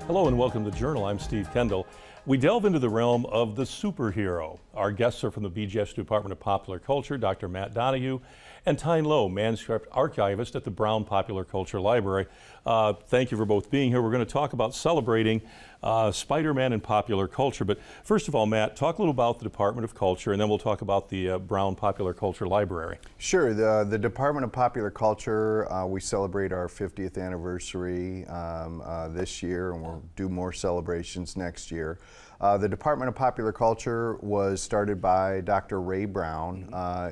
Hello and welcome to the Journal. I'm Steve Kendall. We delve into the realm of the superhero. Our guests are from the BGS Department of Popular Culture, Dr. Matt Donahue, and Tyne Lowe, manuscript archivist at the Browne Popular Culture Library. Thank you for both being here. We're going to talk about celebrating Spider-Man in popular culture. But first of all, Matt, talk a little about the Department of Culture, and then we'll talk about the Browne Popular Culture Library. Sure. The Department of Popular Culture, we celebrate our 50th anniversary this year, and we'll do more celebrations next year. The Department of Popular Culture was started by Dr. Ray Browne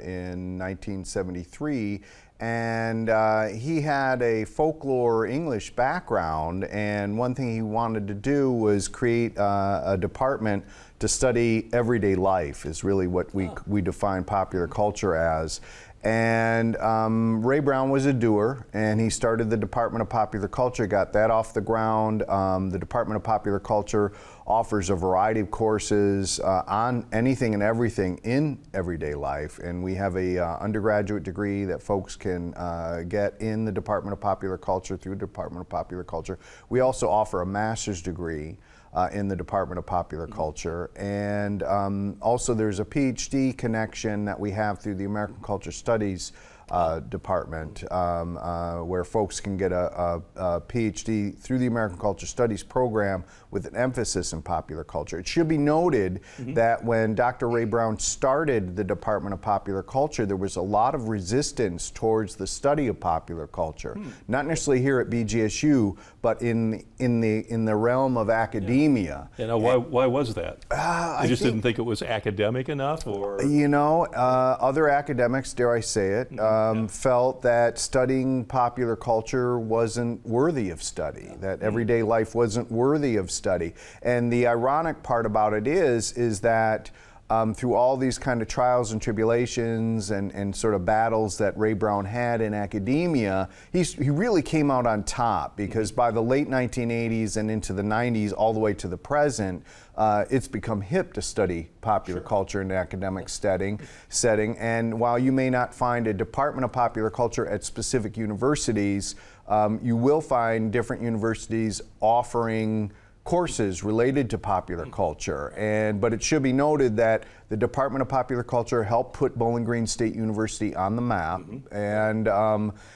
in 1973, and he had a folklore English background, and one thing he wanted to do was create a department to study everyday life, is really what we define popular culture as. And Ray Browne was a doer, and he started the Department of Popular Culture, got that off the ground. The Department of Popular Culture offers a variety of courses on anything and everything in everyday life, and we have a undergraduate degree that folks can get in the Department of Popular Culture through the Department of Popular Culture. We also offer a master's degree in the Department of Popular Culture, and also there's a PhD connection that we have through the American Culture Studies department, where folks can get a PhD through the American Culture Studies program with an emphasis in popular culture. It should be noted that when Dr. Ray Browne started the Department of Popular Culture, there was a lot of resistance towards the study of popular culture. Not necessarily here at BGSU, but in the realm of academia. You know, why was that? They just didn't think it was academic enough, or? You know, other academics, dare I say it, felt that studying popular culture wasn't worthy of study, that everyday life wasn't worthy of study. And the ironic part about it is that through all these kind of trials and tribulations and sort of battles that Ray Browne had in academia, he really came out on top, because by the late 1980s and into the 90s all the way to the present, it's become hip to study popular culture in an academic setting. And while you may not find a Department of Popular Culture at specific universities, you will find different universities offering courses related to popular culture. But it should be noted that the Department of Popular Culture helped put Bowling Green State University on the map. And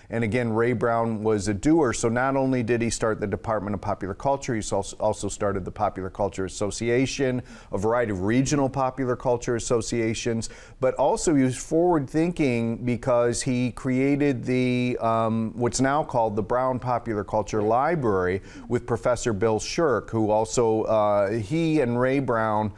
again, Ray Browne was a doer, so not only did he start the Department of Popular Culture, he also started the Popular Culture Association, a variety of regional popular culture associations, but also he was forward-thinking because he created the what's now called the Browne Popular Culture Library with Professor Bill Shirk, who also, he and Ray Browne,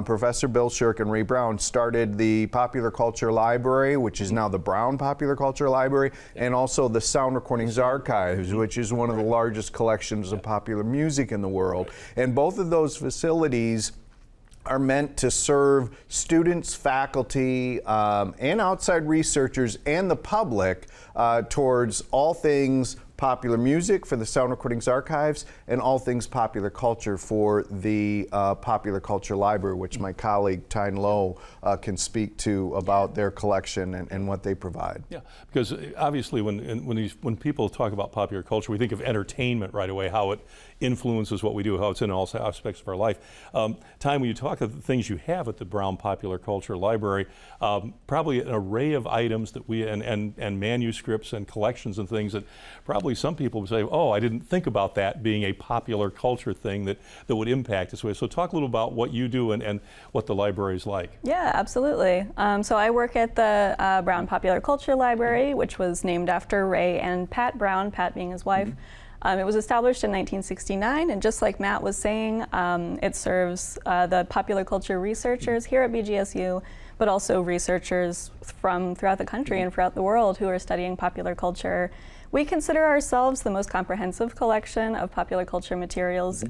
Professor Bill Shirk and Ray Browne started the Popular Culture Library, which is now the Browne Popular Culture Library, and also the Sound Recordings Archives, which is one of the largest collections of popular music in the world. And both of those facilities are meant to serve students, faculty, and outside researchers and the public towards all things popular music for the Sound Recordings Archives and all things popular culture for the Popular Culture Library, which my colleague Tyne Lowe can speak to about their collection and what they provide. Yeah, because obviously when people talk about popular culture, we think of entertainment right away, how it influences what we do, how it's in all aspects of our life. Tyne, when you talk of the things you have at the Browne Popular Culture Library, probably an array of items that and manuscripts and collections and things that probably some people would say, oh, I didn't think about that being a popular culture thing that would impact this way. So talk a little about what you do and what the library is like. Yeah, absolutely. So I work at the Browne Popular Culture Library, which was named after Ray and Pat Browne, Pat being his wife. It was established in 1969, and just like Matt was saying, it serves the popular culture researchers here at BGSU, but also researchers from throughout the country and throughout the world who are studying popular culture. We consider ourselves the most comprehensive collection of popular culture materials,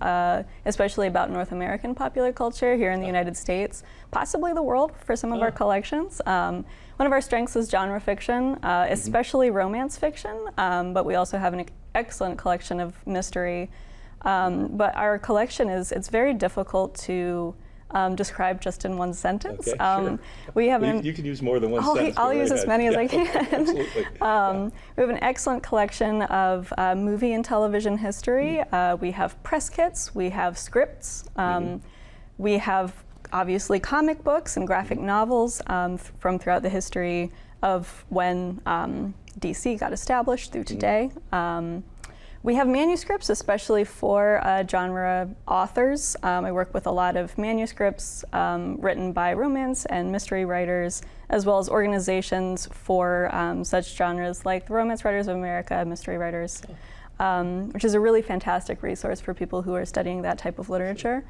especially about North American popular culture here in the United States, possibly the world for some of our collections. One of our strengths is genre fiction, especially romance fiction, but we also have an excellent collection of mystery. But our collection it's very difficult to described just in one sentence. Okay, sure. We have You can use more than one sentence. I'll use as many as I can. Absolutely. We have an excellent collection of movie and television history. We have press kits, we have scripts, we have obviously comic books and graphic novels from throughout the history of when DC got established through today. We have manuscripts, especially for genre authors. I work with a lot of manuscripts written by romance and mystery writers, as well as organizations for such genres like the Romance Writers of America, Mystery Writers, which is a really fantastic resource for people who are studying that type of literature.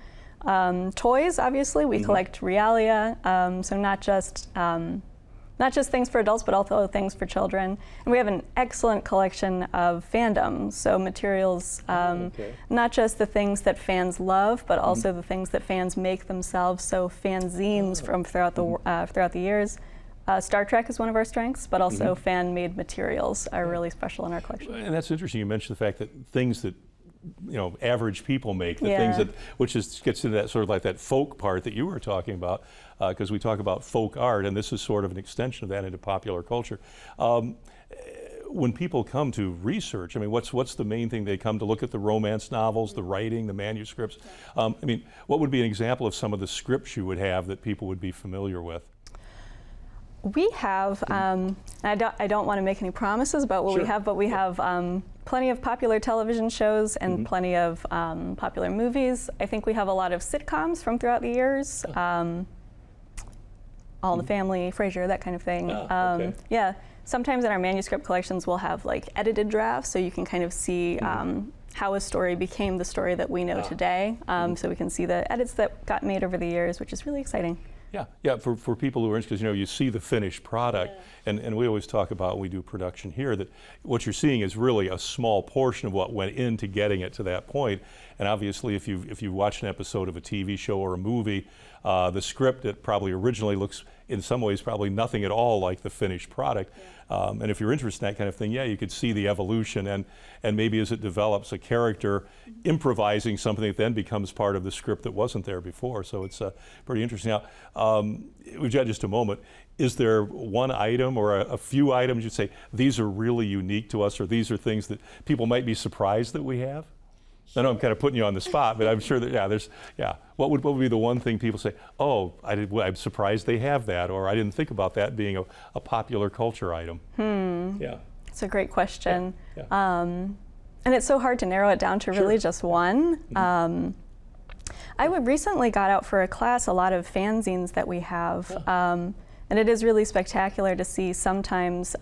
Toys, obviously, we collect realia, so not just things for adults, but also things for children. And we have an excellent collection of fandom, so materials, not just the things that fans love, but also the things that fans make themselves, so fanzines from throughout the years. Star Trek is one of our strengths, but also fan-made materials are really special in our collection. And that's interesting. You mentioned the fact that things that average people make, the things that, which gets into that sort of like that folk part that you were talking about, because we talk about folk art, and this is sort of an extension of that into popular culture. When people come to research, I mean, what's the main thing they come to look at? The romance novels, the writing, the manuscripts. I mean, what would be an example of some of the scripts you would have that people would be familiar with? We have, I don't want to make any promises about what we have, but we have plenty of popular television shows and plenty of popular movies. I think we have a lot of sitcoms from throughout the years. All in the Family, Frasier, that kind of thing. Yeah, sometimes in our manuscript collections we'll have like edited drafts, so you can kind of see how a story became the story that we know today. So we can see the edits that got made over the years, which is really exciting. Yeah, for people who are interested, because you see the finished product, and we always talk about when we do production here that what you're seeing is really a small portion of what went into getting it to that point. And obviously, if you watch an episode of a TV show or a movie, the script that probably originally looks in some ways probably nothing at all like the finished product. And if you're interested in that kind of thing, you could see the evolution and maybe as it develops a character improvising something that then becomes part of the script that wasn't there before. So it's pretty interesting. Now, we've got just a moment. Is there one item or a few items you'd say, these are really unique to us, or these are things that people might be surprised that we have? I know I'm kind of putting you on the spot, but I'm sure that, what would be the one thing people say, oh, I'm surprised they have that, or I didn't think about that being a popular culture item? Yeah. It's a great question. And it's so hard to narrow it down to really just one. I recently got out for a class a lot of fanzines that we have. And it is really spectacular to see sometimes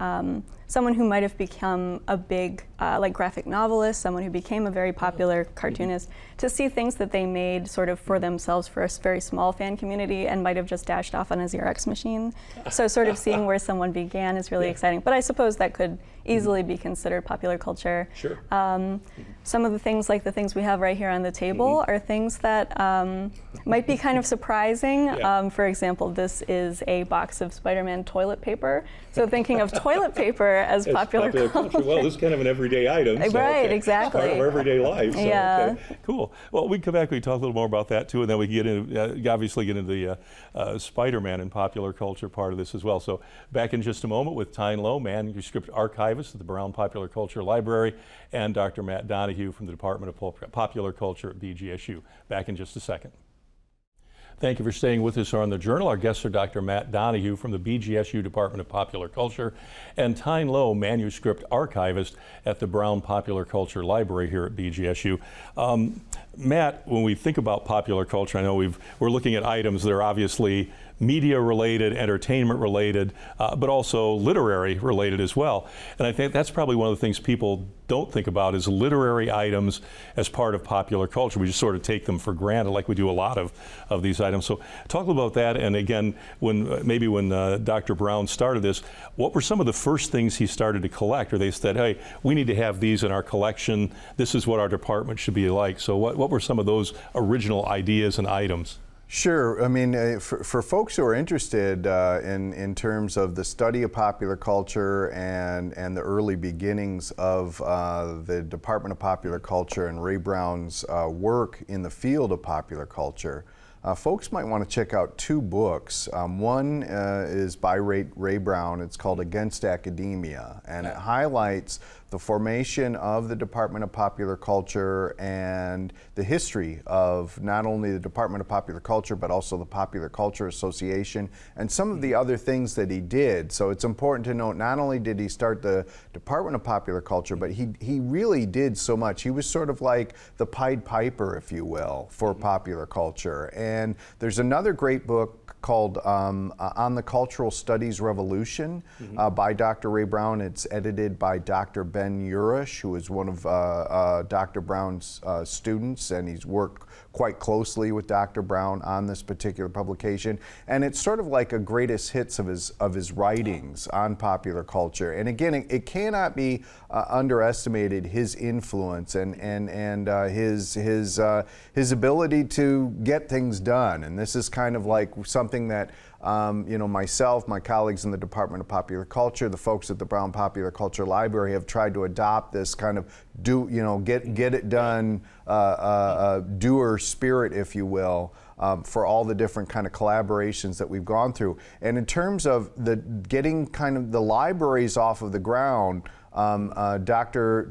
someone who might have become a big like graphic novelist, someone who became a very popular cartoonist, to see things that they made sort of for themselves for a very small fan community and might have just dashed off on a Xerox machine. So sort of seeing where someone began is really exciting. But I suppose that could easily be considered popular culture. Sure. Some of the things, like the things we have right here on the table, are things that might be kind of surprising. For example, this is a box of Spider-Man toilet paper. So thinking of toilet paper as popular culture. Well, this is kind of an everyday item. So, right, exactly. Part of our everyday life. So, yeah. Okay. Cool. Well, we can come back, we can talk a little more about that too, and then we can get into, obviously get into the Spider-Man and popular culture part of this as well. So back in just a moment with Tyne Lowe, manuscript archivist at the Browne Popular Culture Library, and Dr. Matt Donahue from the Department of Popular Culture at BGSU. Back in just a second. Thank you for staying with us on The Journal. Our guests are Dr. Matt Donahue from the BGSU Department of Popular Culture and Tyne Lowe, manuscript archivist at the Browne Popular Culture Library here at BGSU. Matt, when we think about popular culture, I know we're looking at items that are obviously media related, entertainment related, but also literary related as well. And I think that's probably one of the things people don't think about is literary items as part of popular culture. We just sort of take them for granted like we do a lot of these items. So talk about that, and again, when Dr. Browne started this, what were some of the first things he started to collect? Or they said, hey, we need to have these in our collection. This is what our department should be like. So what were some of those original ideas and items? Sure. I mean, for folks who are interested in terms of the study of popular culture and the early beginnings of the Department of Popular Culture and Ray Browne's work in the field of popular culture, folks might want to check out two books. One is by Ray Browne. It's called Against Academia, and it highlights the formation of the Department of Popular Culture and the history of not only the Department of Popular Culture but also the Popular Culture Association and some of the other things that he did. So it's important to note, not only did he start the Department of Popular Culture, but he really did so much. He was sort of like the Pied Piper, if you will, for popular culture. And there's another great book called On the Cultural Studies Revolution by Dr. Ray Browne. It's edited by Dr. Ben Urish, who is one of Dr. Browne's students, and he's worked quite closely with Dr. Browne on this particular publication. And it's sort of like a greatest hits of his writings on popular culture. And again, it cannot be underestimated, his influence and his ability to get things done. And this is kind of like something that myself, my colleagues in the Department of Popular Culture, the folks at the Browne Popular Culture Library have tried to adopt this kind of get it done doer spirit, if you will, for all the different kind of collaborations that we've gone through. And in terms of getting kind of the libraries off of the ground, Dr.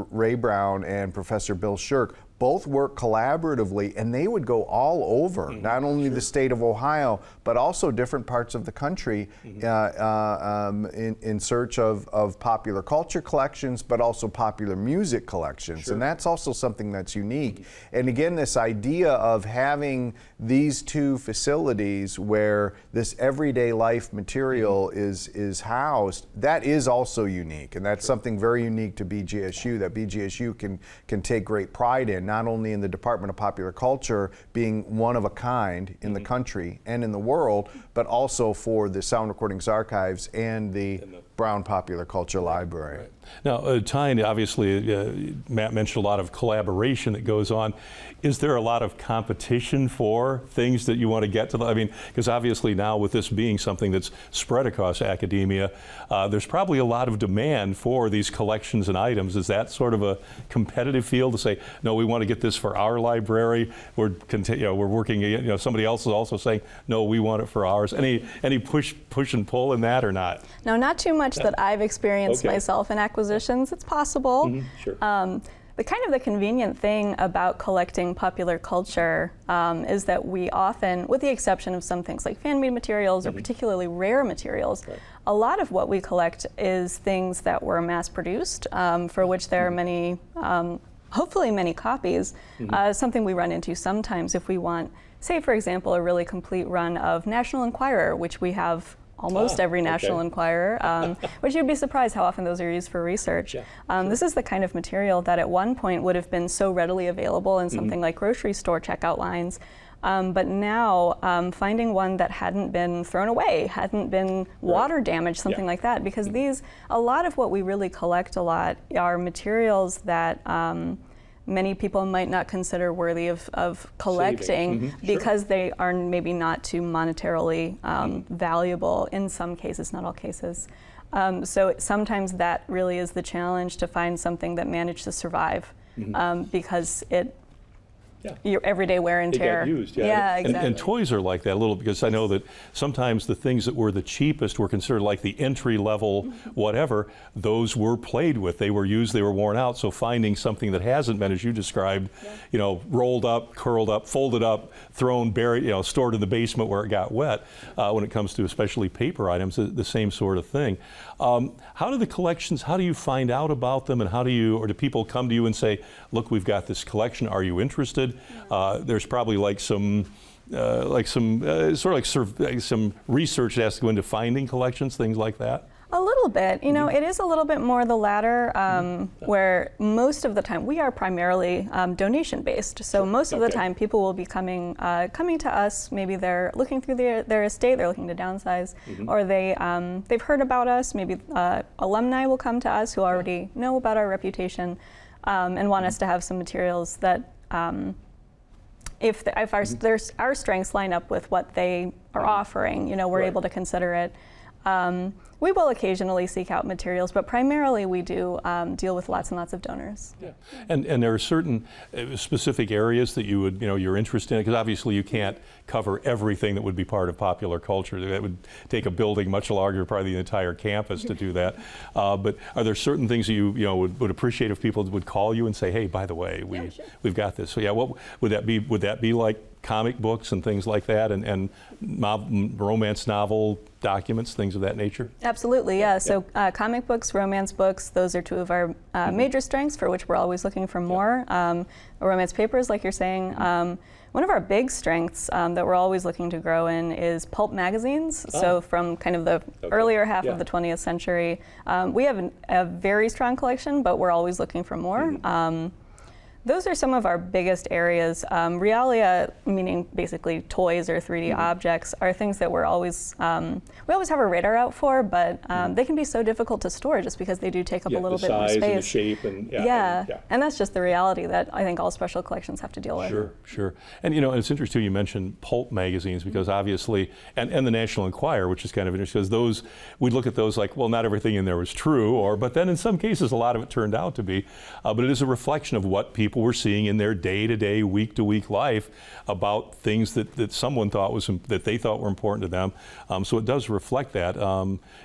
Ray Browne and Professor Bill Shirk both work collaboratively, and they would go all over, not only the state of Ohio, but also different parts of the country in search of popular culture collections, but also popular music collections. And that's also something that's unique. And again, this idea of having these two facilities where this everyday life material is housed, that is also unique. And that's something very unique to BGSU, that BGSU can take great pride in, not only in the Department of Popular Culture being one of a kind in the country and in the world, but also for the Sound Recordings Archives and the Browne Popular Culture Library. Right. Now, Tyne, obviously, Matt mentioned a lot of collaboration that goes on. Is there a lot of competition for things that you want to get to? I mean, because obviously now with this being something that's spread across academia, there's probably a lot of demand for these collections and items. Is that sort of a competitive field to say, no, we want to get this for our library? We're working. Somebody else is also saying, no, we want it for ours. Any push and pull in that or not? No, not too much that I've experienced myself in acquisitions. It's possible. Sure. The convenient thing about collecting popular culture is that we often, with the exception of some things like fan-made materials or particularly rare materials, a lot of what we collect is things that were mass-produced, for which there are many, hopefully many copies. Something we run into sometimes if we want, say for example, a really complete run of National Enquirer, which we have almost every National Enquirer, which you'd be surprised how often those are used for research. This is the kind of material that at one point would have been so readily available in something like grocery store checkout lines, but now finding one that hadn't been thrown away, hadn't been water damaged, something like that, because a lot of what we really collect a lot are materials that many people might not consider worthy of collecting because they are maybe not too monetarily valuable in some cases, not all cases. So sometimes that really is the challenge, to find something that managed to survive because your everyday wear and tear. They got used, exactly. And toys are like that a little, because I know that sometimes the things that were the cheapest were considered like the entry level whatever. Those were played with, they were used, they were worn out. So finding something that hasn't been, as you described, rolled up, curled up, folded up, thrown, buried, stored in the basement where it got wet, when it comes to especially paper items, the same sort of thing. How do the collections, how do you find out about them, and do people come to you and say, look, we've got this collection, are you interested? There's probably some research that has to go into finding collections, things like that. A little bit. It is a little bit more the latter, where most of the time we are primarily donation-based. So most of the time people will be coming to us. Maybe they're looking through their estate, they're looking to downsize, or they've heard about us. Maybe alumni will come to us who already know about our reputation and want us to have some materials that if our strengths line up with what they are offering, we're able to consider it. We will occasionally seek out materials, but primarily we do deal with lots and lots of donors. Yeah. And there are certain specific areas that you would, you're interested in, because obviously you can't cover everything that would be part of popular culture. That would take a building much larger, probably the entire campus to do that. But are there certain things that you would appreciate if people would call you and say, hey, by the way, we've got this. So yeah, what would that be? Would that be like comic books and things like that, and romance novel documents, things of that nature? Absolutely, yeah. So comic books, romance books, those are two of our major strengths for which we're always looking for more. Romance papers, like you're saying. One of our big strengths that we're always looking to grow in is pulp magazines. So from kind of the earlier half of the 20th century, we have a very strong collection, but we're always looking for more. Those are some of our biggest areas. Realia, meaning basically toys or 3D objects, are things that we always have a radar out for, but they can be so difficult to store just because they do take up a little bit more space. The size and the shape and and that's just the reality that I think all special collections have to deal with. Sure. And it's interesting you mentioned pulp magazines, because obviously, and the National Enquirer, which is kind of interesting, because we look at those like, well, not everything in there was true, but then in some cases a lot of it turned out to be, but it is a reflection of what people were seeing in their day-to-day, week-to-week life about things that someone thought that they thought were important to them. So it does reflect that.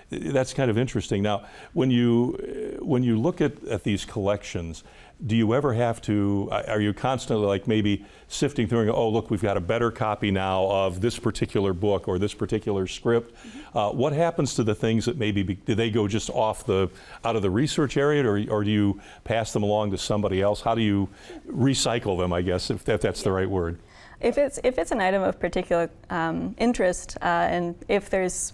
That's kind of interesting. Now, when you look at these collections, do you ever have to, are you constantly like maybe sifting through and go, oh, look, we've got a better copy now of this particular book or this particular script? What happens to the things that maybe, do they go just out of the research area, or do you pass them along to somebody else? How do you recycle them, I guess, if that's the right word? If it's an item of particular interest, and if there's,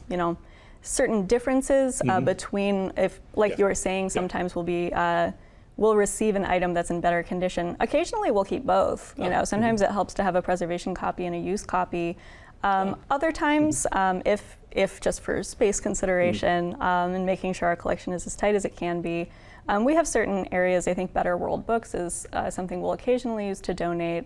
certain differences between, you were saying, sometimes we'll receive an item that's in better condition. Occasionally we'll keep both. Sometimes it helps to have a preservation copy and a used copy. Other times, if just for space consideration and making sure our collection is as tight as it can be, we have certain areas. I think Better World Books is something we'll occasionally use to donate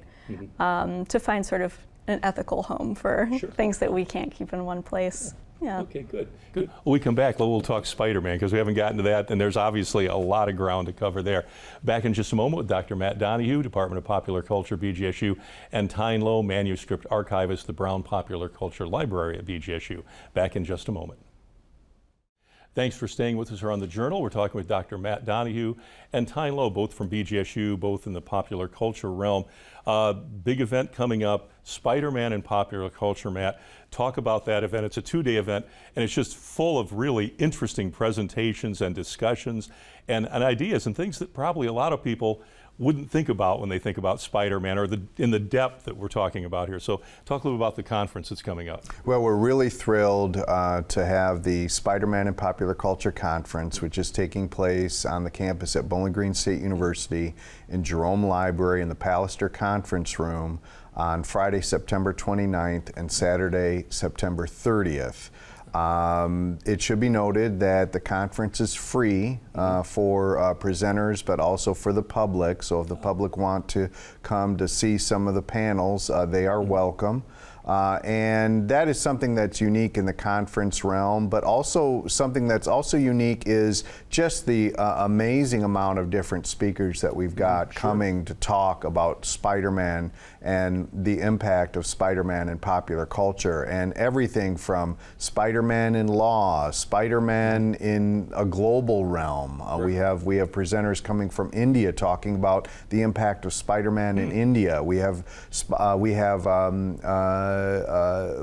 to find sort of an ethical home for things that we can't keep in one place. Yeah. Okay, good. When we come back, we'll talk Spider-Man, because we haven't gotten to that, and there's obviously a lot of ground to cover there. Back in just a moment with Dr. Matt Donahue, Department of Popular Culture, BGSU, and Tyne Lowe, manuscript archivist, the Browne Popular Culture Library at BGSU. Back in just a moment. Thanks for staying with us here on The Journal. We're talking with Dr. Matt Donahue and Tyne Lowe, both from BGSU, both in the popular culture realm. Big event coming up, Spider-Man and popular culture. Matt, talk about that event. It's a 2-day event, and it's just full of really interesting presentations and discussions and ideas and things that probably a lot of people wouldn't think about when they think about Spider-Man, or in the depth that we're talking about here. So talk a little about the conference that's coming up. Well, we're really thrilled to have the Spider-Man and Popular Culture Conference, which is taking place on the campus at Bowling Green State University in Jerome Library in the Pallister Conference Room on Friday, September 29th and Saturday, September 30th. It should be noted that the conference is free for presenters, but also for the public. So if the public want to come to see some of the panels, they are welcome. And that is something that's unique in the conference realm, but also something that's also unique is just the amazing amount of different speakers that we've got coming to talk about Spider-Man and the impact of Spider-Man in popular culture, and everything from Spider-Man in law, Spider-Man in a global realm. We have presenters coming from India talking about the impact of Spider-Man in India. We have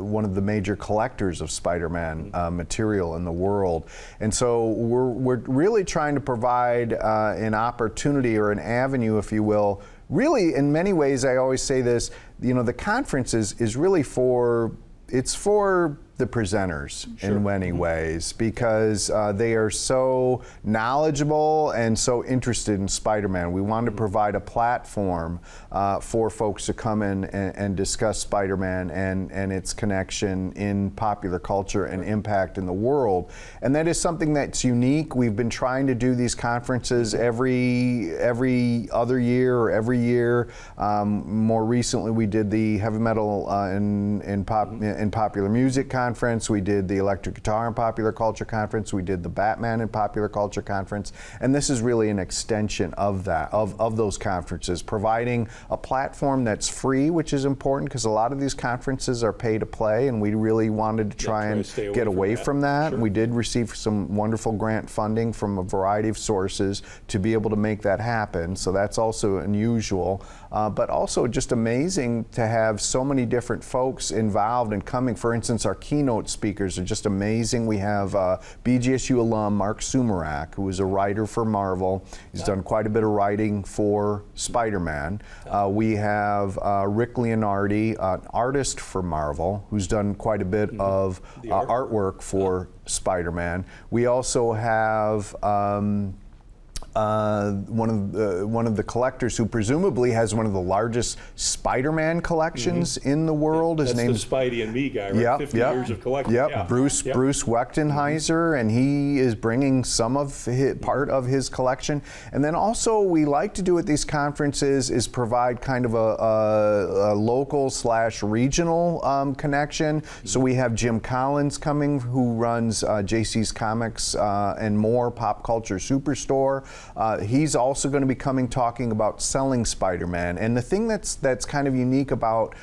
one of the major collectors of Spider-Man material in the world. And so we're really trying to provide an opportunity, or an avenue, if you will. Really, in many ways, I always say this, the conference is really for the presenters in many ways, because they are so knowledgeable and so interested in Spider-Man. We wanted to provide a platform for folks to come in and discuss Spider-Man and its connection in popular culture and impact in the world. And that is something that's unique. We've been trying to do these conferences every other year or every year. More recently, we did the heavy metal and popular music conference. Conference, we did the Electric Guitar and Popular Culture Conference, we did the Batman and Popular Culture Conference, and this is really an extension of that, of those conferences, providing a platform that's free, which is important because a lot of these conferences are pay to play, and we really wanted to try and get away from that. Sure. We did receive some wonderful grant funding from a variety of sources to be able to make that happen, so that's also unusual, but also just amazing to have so many different folks involved and coming. For instance, our keynote speakers are just amazing. We have BGSU alum Mark Sumerak, who is a writer for Marvel. He's done quite a bit of writing for Spider-Man. We have Rick Leonardi, an artist for Marvel, who's done quite a bit of artwork for Spider-Man. We also have one of the collectors who presumably has one of the largest Spider-Man collections in the world. His name's the Spidey and Me guy, right? 50 years of collecting. Bruce Wechtenheiser, and he is bringing some of part of his collection. And then also we like to do at these conferences is provide kind of a local / regional connection. So we have Jim Collins coming, who runs JC's Comics and More Pop Culture Superstore. He's also going to be coming talking about selling Spider-Man. And the thing that's kind of unique about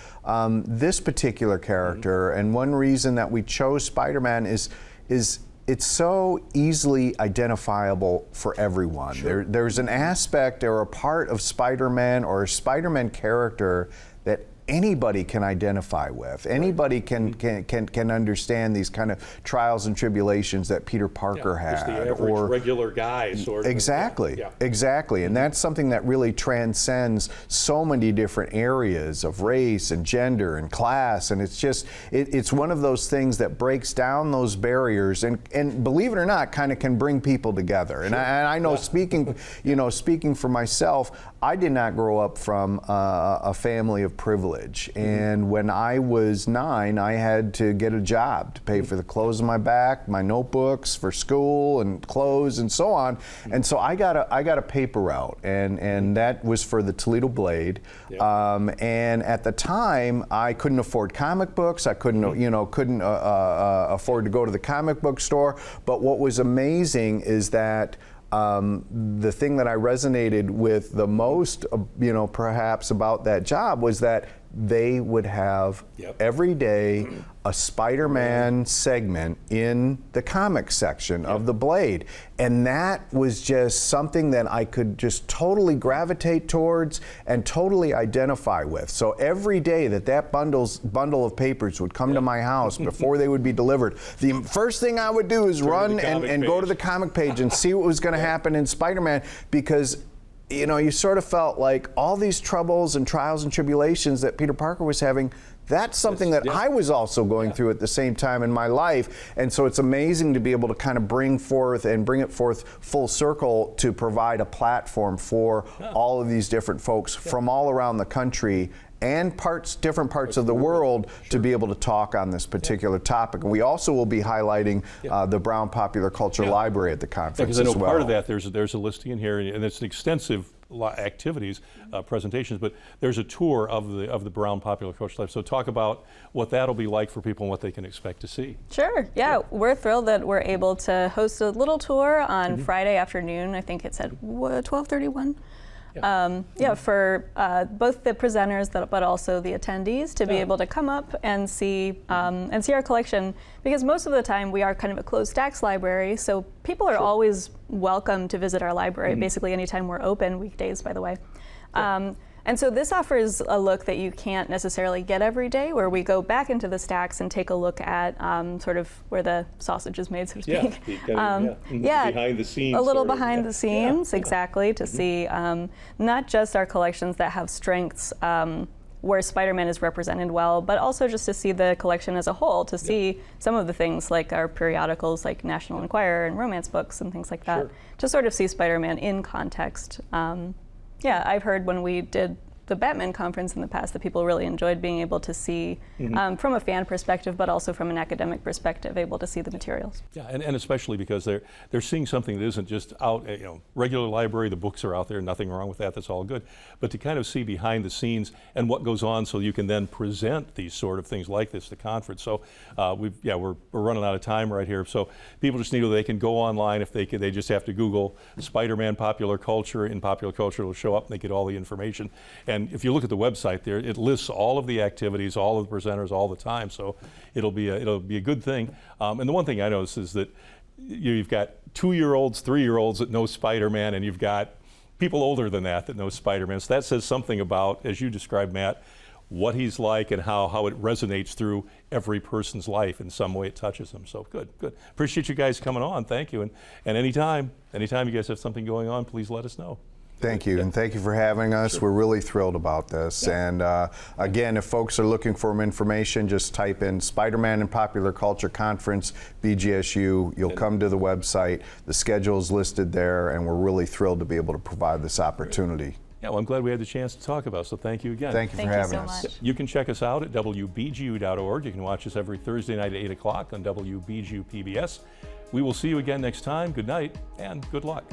this particular character, and one reason that we chose Spider-Man is it's so easily identifiable for everyone. Sure. There's an aspect or a part of Spider-Man or a Spider-Man character that anybody can identify with. Anybody can understand these kind of trials and tribulations that Peter Parker had. Just the average regular guy sort of. Exactly, exactly. And that's something that really transcends so many different areas of race and gender and class. And it's just, it's one of those things that breaks down those barriers and believe it or not, kind of can bring people together. And I know speaking for myself, I did not grow up from a family of privilege. And when I was 9, I had to get a job to pay for the clothes on my back, my notebooks for school and clothes and so on. And so I got a paper route, and that was for the Toledo Blade. And at the time, I couldn't afford comic books. I couldn't afford to go to the comic book store. But what was amazing is that the thing that I resonated with the most, perhaps about that job was that they would have every day a Spider-Man segment in the comic section of the Blade. And that was just something that I could just totally gravitate towards and totally identify with. So every day that bundle of papers would come to my house before they would be delivered, the first thing I would do is run and go to the comic page and see what was going to happen in Spider-Man, because you sort of felt like all these troubles and trials and tribulations that Peter Parker was having, that's something that I was also going through at the same time in my life. And so it's amazing to be able to kind of bring it forth full circle to provide a platform for all of these different folks from all around the country and different parts of the world to be able to talk on this particular topic. And we also will be highlighting the Browne Popular Culture Library at the conference because I know as well. part of that, there's a listing in here, and it's an extensive activities, presentations, but there's a tour of the Browne Popular Culture Library. So talk about what that'll be like for people and what they can expect to see. Sure, we're thrilled that we're able to host a little tour on Friday afternoon. I think it's at 12:31. For both the presenters but also the attendees to be able to come up and see our collection, because most of the time we are kind of a closed stacks library, so people are always welcome to visit our library basically anytime we're open, weekdays by the way. And so this offers a look that you can't necessarily get every day, where we go back into the stacks and take a look at sort of where the sausage is made, so to speak. Behind the scenes. A little behind the scenes, exactly, to see not just our collections that have strengths where Spider-Man is represented well, but also just to see the collection as a whole, to see some of the things like our periodicals like National Enquirer and romance books and things like that, to sort of see Spider-Man in context. I've heard when we did the Batman conference in the past, that people really enjoyed being able to see from a fan perspective, but also from an academic perspective, able to see the materials. Yeah, and especially because they're seeing something that isn't just out, regular library, the books are out there, nothing wrong with that, that's all good. But to kind of see behind the scenes and what goes on so you can then present these sort of things like this, the conference. So we're running out of time right here. So people just need to, they can go online if they just have to Google Spider-Man popular culture. In popular culture, it'll show up and they get all the information. And if you look at the website there, it lists all of the activities, all of the presenters all the time. So it'll be a good thing. And the one thing I noticed is that you've got 2-year-olds, 3-year-olds that know Spider-Man, and you've got people older than that know Spider-Man. So that says something about, as you described, Matt, what he's like and how it resonates through every person's life. In some way it touches them. So good. Appreciate you guys coming on. Thank you. And anytime you guys have something going on, please let us know. Thank you, and thank you for having us. Sure. We're really thrilled about this. Yeah. And again, if folks are looking for more information, just type in Spider-Man and Popular Culture Conference, BGSU. You'll come to the website. The schedule is listed there, and we're really thrilled to be able to provide this opportunity. Yeah, well, I'm glad we had the chance to talk about it, so thank you again. Thank you for having us. Much. You can check us out at WBGU.org. You can watch us every Thursday night at 8 o'clock on WBGU-PBS. We will see you again next time. Good night and good luck.